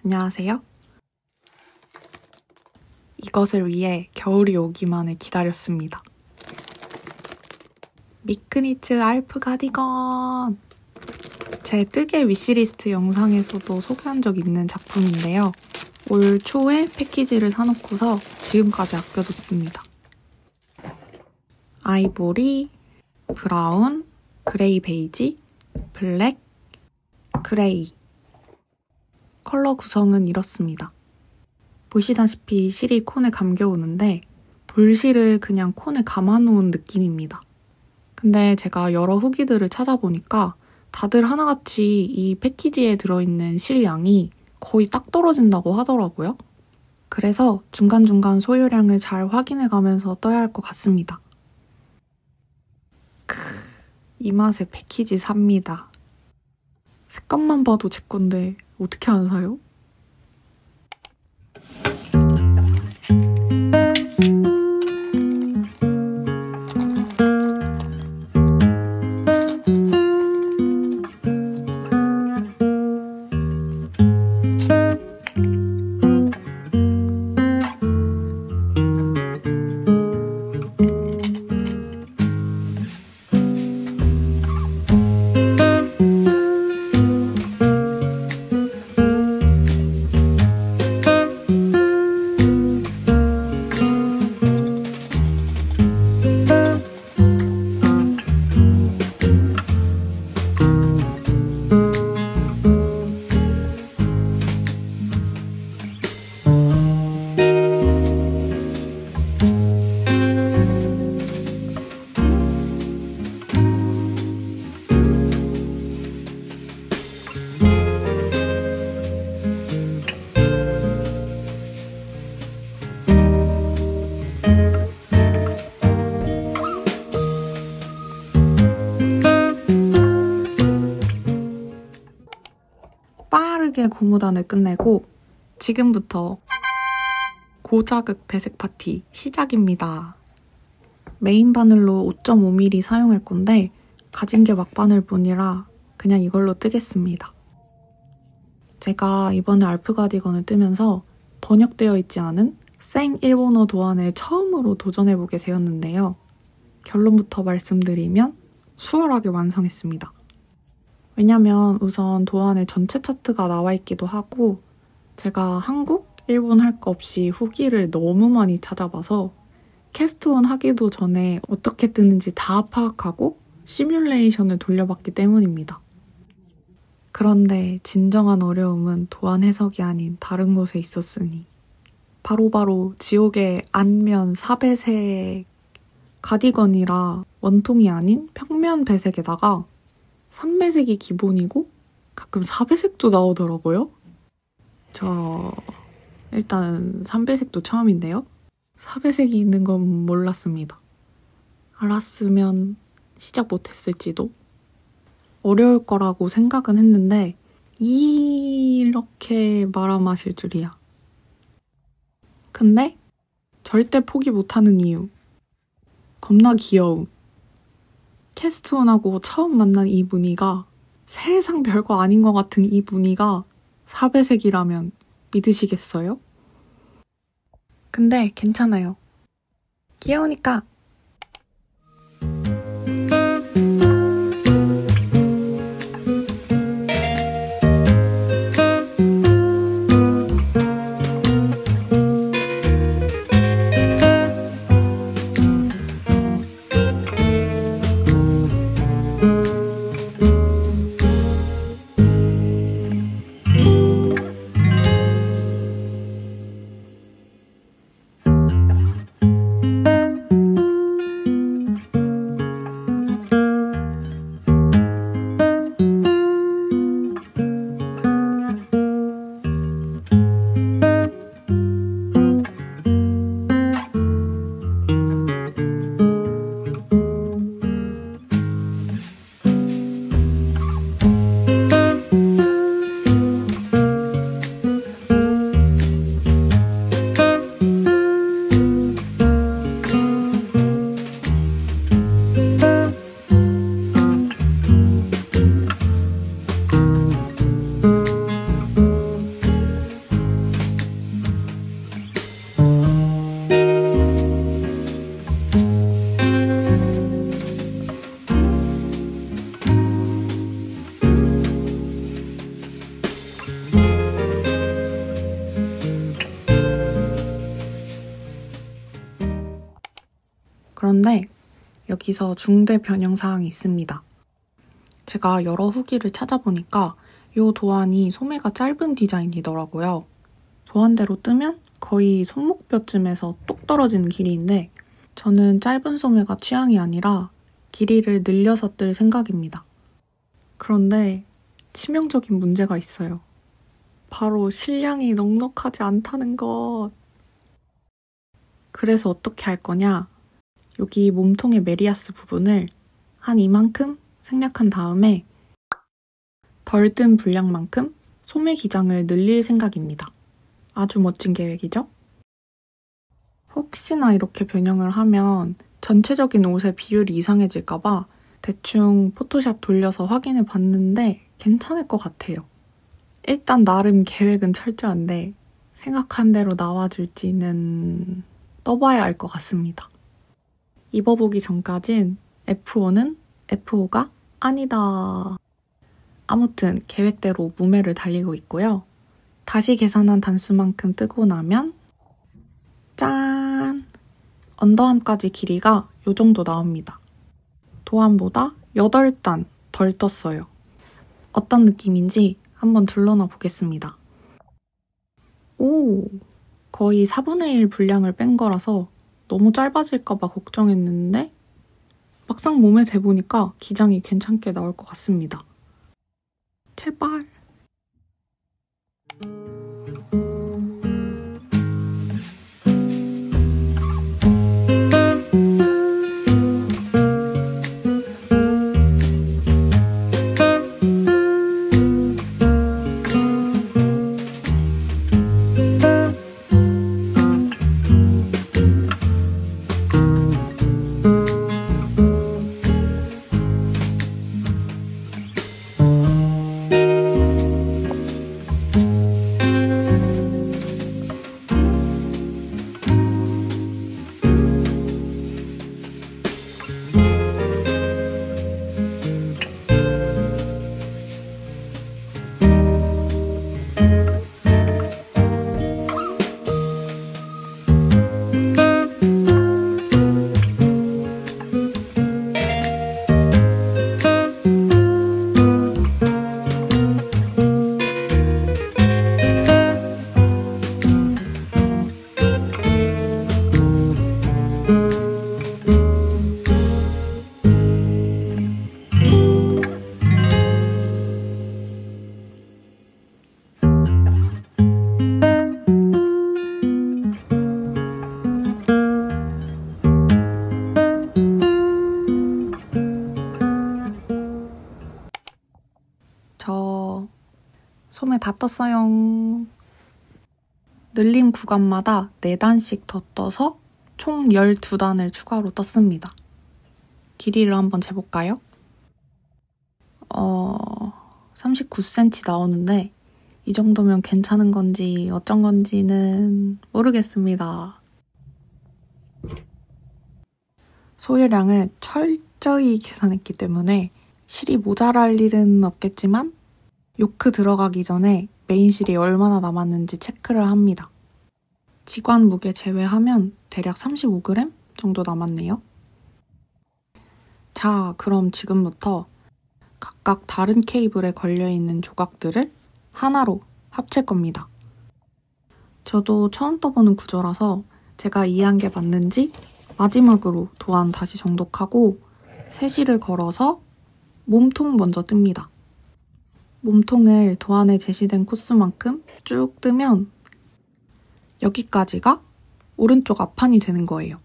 안녕하세요. 이것을 위해 겨울이 오기만을 기다렸습니다. 미크니츠 알프 가디건! 제 뜨개 위시리스트 영상에서도 소개한 적 있는 작품인데요. 올 초에 패키지를 사놓고서 지금까지 아껴뒀습니다. 아이보리, 브라운, 그레이 베이지, 블랙, 그레이. 컬러 구성은 이렇습니다. 보시다시피 실이 콘에 감겨오는데 볼실을 그냥 콘에 감아놓은 느낌입니다. 근데 제가 여러 후기들을 찾아보니까 다들 하나같이 이 패키지에 들어있는 실 양이 거의 딱 떨어진다고 하더라고요. 그래서 중간중간 소요량을 잘 확인해가면서 떠야 할 것 같습니다. 이 맛에 패키지 삽니다. 색감만 봐도 제 건데 어떻게 안 사요? 빠르게 고무단을 끝내고 지금부터 고자극 배색 파티 시작입니다. 메인 바늘로 5.5mm 사용할 건데 가진 게 막바늘뿐이라 그냥 이걸로 뜨겠습니다. 제가 이번에 알프 가디건을 뜨면서 번역되어 있지 않은 생 일본어 도안에 처음으로 도전해보게 되었는데요. 결론부터 말씀드리면 수월하게 완성했습니다. 왜냐면 우선 도안에 전체 차트가 나와 있기도 하고 제가 한국, 일본 할 거 없이 후기를 너무 많이 찾아봐서 캐스트원 하기도 전에 어떻게 뜨는지 다 파악하고 시뮬레이션을 돌려봤기 때문입니다. 그런데 진정한 어려움은 도안 해석이 아닌 다른 곳에 있었으니 바로 지옥의 안면 사배색 가디건이라 원통이 아닌 평면 배색에다가 3배색이 기본이고 가끔 4배색도 나오더라고요. 저 일단 3배색도 처음인데요. 4배색이 있는 건 몰랐습니다. 알았으면 시작 못했을지도. 어려울 거라고 생각은 했는데 이렇게 말아마실 줄이야. 근데 절대 포기 못하는 이유. 겁나 귀여움. 캐스트원하고 처음 만난 이 무늬가 세상 별거 아닌 것 같은 이 무늬가 4배색이라면 믿으시겠어요? 근데 괜찮아요. 귀여우니까. 그런데 여기서 중대 변형사항이 있습니다. 제가 여러 후기를 찾아보니까 이 도안이 소매가 짧은 디자인이더라고요. 도안대로 뜨면 거의 손목뼈쯤에서 똑 떨어지는 길이인데 저는 짧은 소매가 취향이 아니라 길이를 늘려서 뜰 생각입니다. 그런데 치명적인 문제가 있어요. 바로 실량이 넉넉하지 않다는 것. 그래서 어떻게 할 거냐? 여기 몸통의 메리아스 부분을 한 이만큼 생략한 다음에 덜 뜬 분량만큼 소매 기장을 늘릴 생각입니다. 아주 멋진 계획이죠? 혹시나 이렇게 변형을 하면 전체적인 옷의 비율이 이상해질까봐 대충 포토샵 돌려서 확인해 봤는데 괜찮을 것 같아요. 일단 나름 계획은 철저한데 생각한 대로 나와줄지는 떠봐야 알 것 같습니다. 입어보기 전까진 F5는 F5가 아니다. 아무튼 계획대로 무매를 달리고 있고요. 다시 계산한 단수만큼 뜨고 나면 짠! 언더암까지 길이가 이 정도 나옵니다. 도안보다 8단 덜 떴어요. 어떤 느낌인지 한번 둘러놔 보겠습니다. 오! 거의 4분의 1 분량을 뺀 거라서 너무 짧아질까봐 걱정했는데 막상 몸에 대보니까 기장이 괜찮게 나올 것 같습니다. 제발! 저 소매 다 떴어요. 늘림 구간마다 4단씩 더 떠서 총 12단을 추가로 떴습니다. 길이를 한번 재볼까요? 39cm 나오는데 이 정도면 괜찮은 건지 어쩐 건지는 모르겠습니다. 소유량을 철저히 계산했기 때문에 실이 모자랄 일은 없겠지만 요크 들어가기 전에 메인 실이 얼마나 남았는지 체크를 합니다. 지관 무게 제외하면 대략 35g 정도 남았네요. 자, 그럼 지금부터 각각 다른 케이블에 걸려있는 조각들을 하나로 합칠 겁니다. 저도 처음 떠보는 구조라서 제가 이해한 게 맞는지 마지막으로 도안 다시 정독하고 세실을 걸어서 몸통 먼저 뜹니다. 몸통을 도안에 제시된 코스만큼 쭉 뜨면 여기까지가 오른쪽 앞판이 되는 거예요.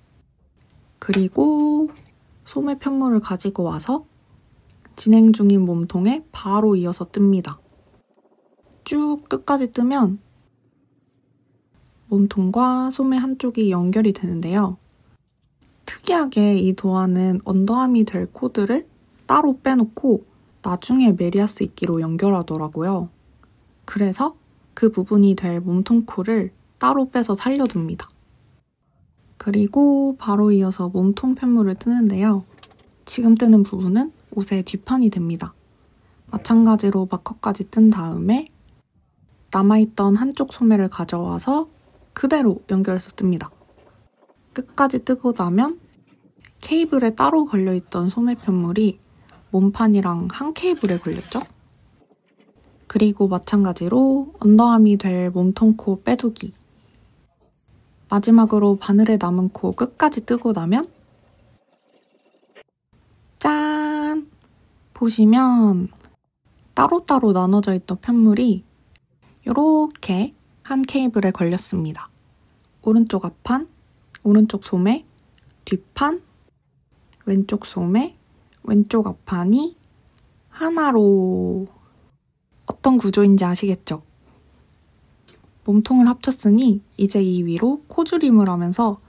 그리고 소매 편물을 가지고 와서 진행 중인 몸통에 바로 이어서 뜹니다. 쭉 끝까지 뜨면 몸통과 소매 한쪽이 연결이 되는데요. 특이하게 이 도안은 언더암이 될 코드를 따로 빼놓고 나중에 메리아스 이끼로 연결하더라고요. 그래서 그 부분이 될 몸통코를 따로 빼서 살려둡니다. 그리고 바로 이어서 몸통 편물을 뜨는데요. 지금 뜨는 부분은 옷의 뒷판이 됩니다. 마찬가지로 마커까지 뜬 다음에 남아있던 한쪽 소매를 가져와서 그대로 연결해서 뜹니다. 끝까지 뜨고 나면 케이블에 따로 걸려있던 소매 편물이 몸판이랑 한 케이블에 걸렸죠? 그리고 마찬가지로 언더암이 될 몸통 코 빼두기. 마지막으로 바늘에 남은 코 끝까지 뜨고 나면 짠! 보시면 따로따로 나눠져 있던 편물이 이렇게 한 케이블에 걸렸습니다. 오른쪽 앞판, 오른쪽 소매, 뒷판, 왼쪽 소매, 왼쪽 앞판이 하나로 어떤 구조인지 아시겠죠? 몸통을 합쳤으니 이제 이 위로 코줄임을 하면서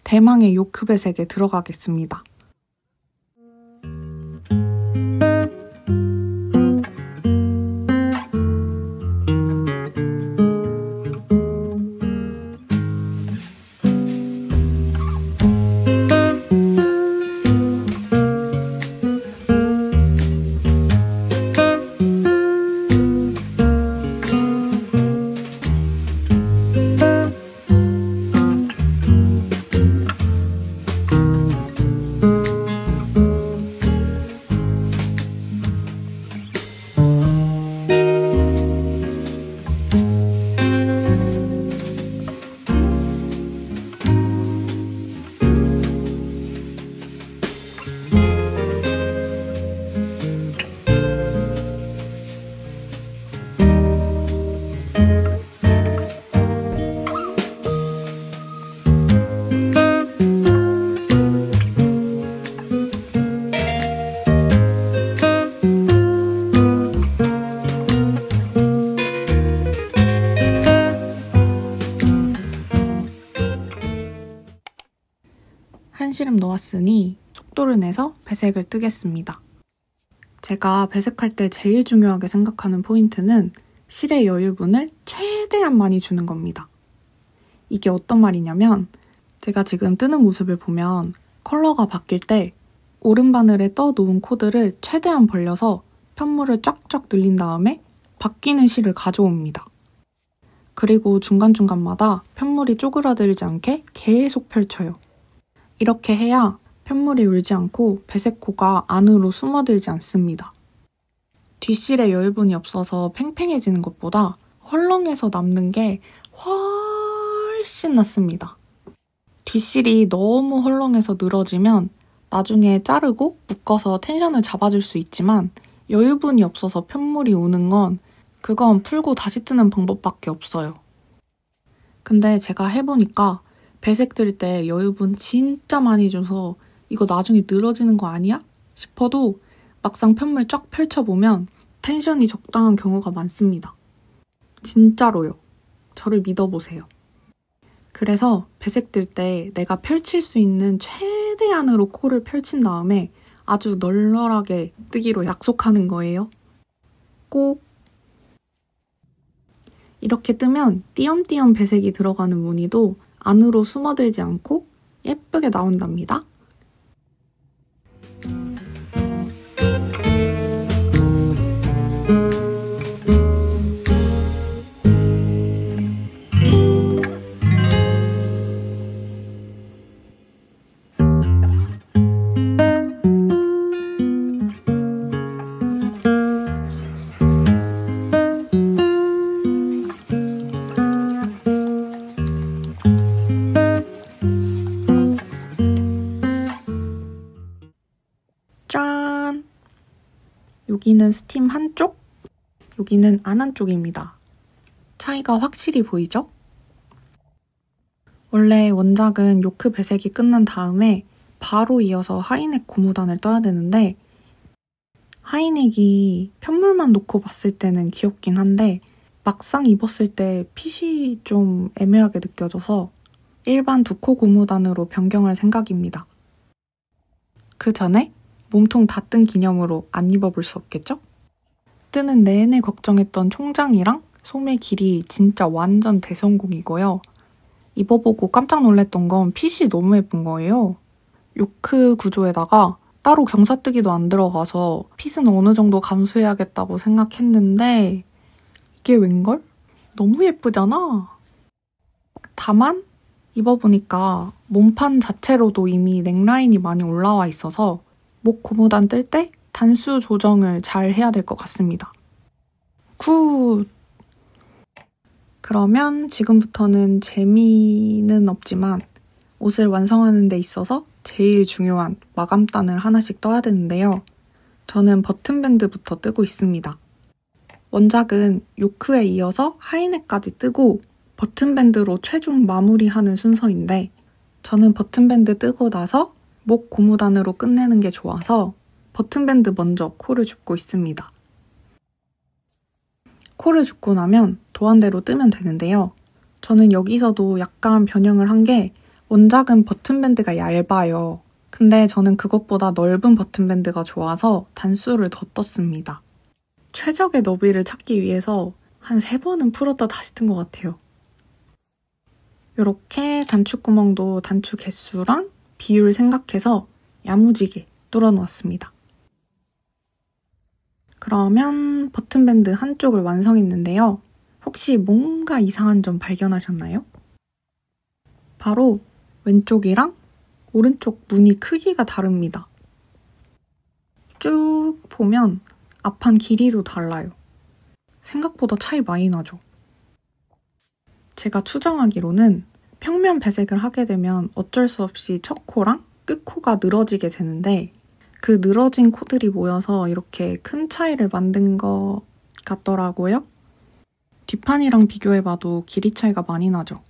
대망의 요크 배색에 들어가겠습니다. 한시름 놓았으니 속도를 내서 배색을 뜨겠습니다. 제가 배색할 때 제일 중요하게 생각하는 포인트는 실의 여유분을 최대한 많이 주는 겁니다. 이게 어떤 말이냐면 제가 지금 뜨는 모습을 보면 컬러가 바뀔 때 오른바늘에 떠놓은 코드를 최대한 벌려서 편물을 쫙쫙 늘린 다음에 바뀌는 실을 가져옵니다. 그리고 중간중간마다 편물이 쪼그라들지 않게 계속 펼쳐요. 이렇게 해야 편물이 울지 않고 배색코가 안으로 숨어들지 않습니다. 뒷실에 여유분이 없어서 팽팽해지는 것보다 헐렁해서 남는 게 훨씬 낫습니다. 뒷실이 너무 헐렁해서 늘어지면 나중에 자르고 묶어서 텐션을 잡아줄 수 있지만 여유분이 없어서 편물이 우는 건 그건 풀고 다시 뜨는 방법밖에 없어요. 근데 제가 해보니까 배색 뜰 때 여유분 진짜 많이 줘서 이거 나중에 늘어지는 거 아니야? 싶어도 막상 편물 쫙 펼쳐보면 텐션이 적당한 경우가 많습니다. 진짜로요. 저를 믿어보세요. 그래서 배색 뜰 때 내가 펼칠 수 있는 최대한으로 코를 펼친 다음에 아주 널널하게 뜨기로 약속하는 거예요. 꼭! 이렇게 뜨면 띄엄띄엄 배색이 들어가는 무늬도 안으로 숨어들지 않고 예쁘게 나온답니다. 짠! 여기는 스팀 한쪽, 여기는 안 한쪽입니다. 차이가 확실히 보이죠? 원래 원작은 요크 배색이 끝난 다음에 바로 이어서 하이넥 고무단을 떠야 되는데 하이넥이 편물만 놓고 봤을 때는 귀엽긴 한데 막상 입었을 때 핏이 좀 애매하게 느껴져서 일반 두코 고무단으로 변경할 생각입니다. 그 전에 몸통 다 뜬 기념으로 안 입어볼 수 없겠죠? 뜨는 내내 걱정했던 총장이랑 소매 길이 진짜 완전 대성공이고요. 입어보고 깜짝 놀랐던 건 핏이 너무 예쁜 거예요. 요크 구조에다가 따로 경사뜨기도 안 들어가서 핏은 어느 정도 감수해야겠다고 생각했는데 이게 웬걸? 너무 예쁘잖아? 다만 입어보니까 몸판 자체로도 이미 넥라인이 많이 올라와 있어서 목 고무단 뜰 때 단수 조정을 잘 해야 될 것 같습니다. 굿! 그러면 지금부터는 재미는 없지만 옷을 완성하는 데 있어서 제일 중요한 마감단을 하나씩 떠야 되는데요. 저는 버튼밴드부터 뜨고 있습니다. 원작은 요크에 이어서 하이넥까지 뜨고 버튼밴드로 최종 마무리하는 순서인데 저는 버튼밴드 뜨고 나서 목 고무단으로 끝내는 게 좋아서 버튼밴드 먼저 코를 줍고 있습니다. 코를 줍고 나면 도안대로 뜨면 되는데요. 저는 여기서도 약간 변형을 한 게 원작은 버튼밴드가 얇아요. 근데 저는 그것보다 넓은 버튼밴드가 좋아서 단수를 더 떴습니다. 최적의 너비를 찾기 위해서 한 3번은 풀었다 다시 뜬 것 같아요. 이렇게 단추구멍도 단추 개수랑 비율 생각해서 야무지게 뚫어놓았습니다. 그러면 버튼밴드 한쪽을 완성했는데요. 혹시 뭔가 이상한 점 발견하셨나요? 바로 왼쪽이랑 오른쪽 무늬 크기가 다릅니다. 쭉 보면 앞판 길이도 달라요. 생각보다 차이 많이 나죠? 제가 추정하기로는 평면 배색을 하게 되면 어쩔 수 없이 첫 코랑 끝 코가 늘어지게 되는데 그 늘어진 코들이 모여서 이렇게 큰 차이를 만든 것 같더라고요. 뒷판이랑 비교해봐도 길이 차이가 많이 나죠.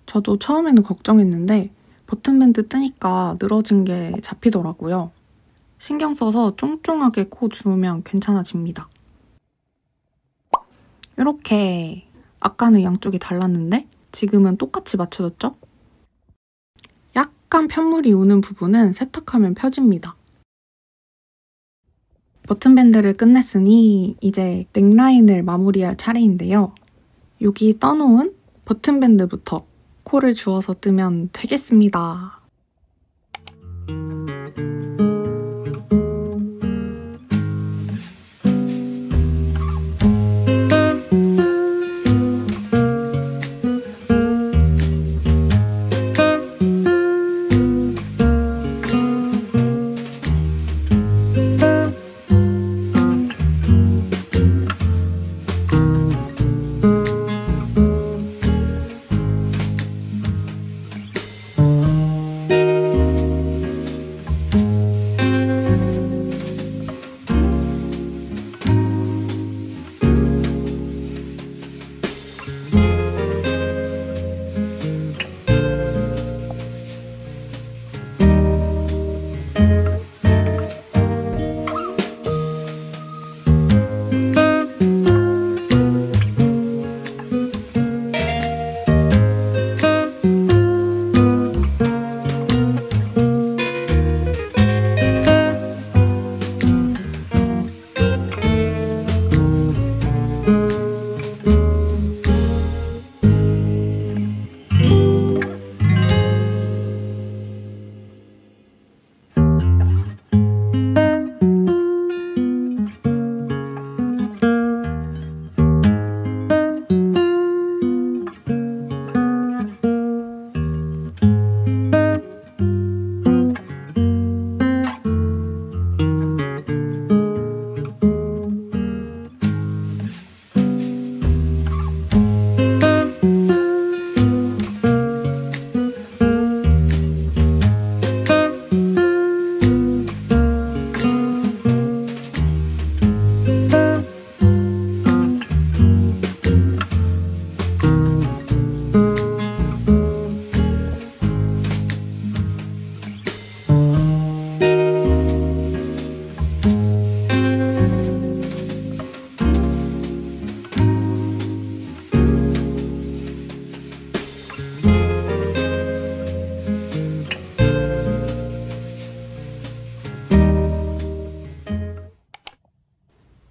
저도 처음에는 걱정했는데 버튼밴드 뜨니까 늘어진 게 잡히더라고요. 신경 써서 쫑쫑하게 코 주우면 괜찮아집니다. 이렇게 아까는 양쪽이 달랐는데 지금은 똑같이 맞춰졌죠? 약간 편물이 우는 부분은 세탁하면 펴집니다. 버튼밴드를 끝냈으니 이제 넥라인을 마무리할 차례인데요. 여기 떠놓은 버튼밴드부터 코를 주워서 뜨면 되겠습니다.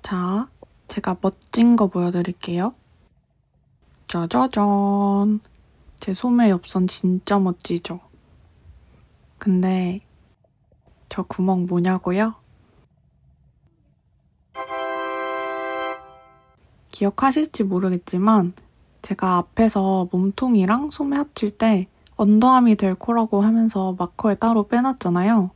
자, 제가 멋진 거 보여드릴게요. 짜자잔! 제 소매 옆선 진짜 멋지죠? 근데 저 구멍 뭐냐고요? 기억하실지 모르겠지만 제가 앞에서 몸통이랑 소매 합칠 때 언더아미 될 코라고 하면서 마커에 따로 빼놨잖아요.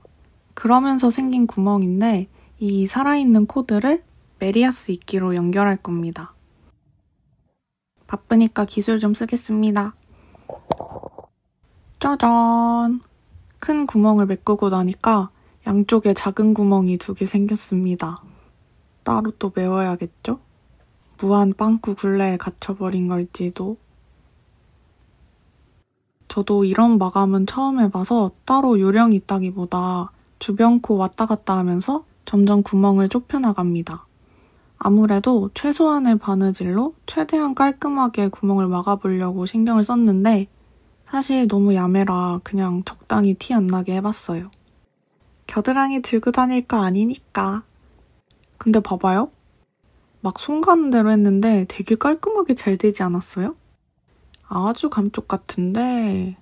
그러면서 생긴 구멍인데 이 살아있는 코드를 메리아스 이끼로 연결할 겁니다. 바쁘니까 기술 좀 쓰겠습니다. 짜잔! 큰 구멍을 메꾸고 나니까 양쪽에 작은 구멍이 2개 생겼습니다. 따로 또 메워야겠죠? 무한 빵꾸 굴레에 갇혀버린 걸지도. 저도 이런 마감은 처음 해봐서 따로 요령이 있다기보다 주변 코 왔다 갔다 하면서 점점 구멍을 좁혀나갑니다. 아무래도 최소한의 바느질로 최대한 깔끔하게 구멍을 막아보려고 신경을 썼는데 사실 너무 야매라 그냥 적당히 티 안 나게 해봤어요. 겨드랑이 들고 다닐 거 아니니까. 근데 봐봐요. 막 손 가는 대로 했는데 되게 깔끔하게 잘 되지 않았어요? 아주 감쪽 같은데...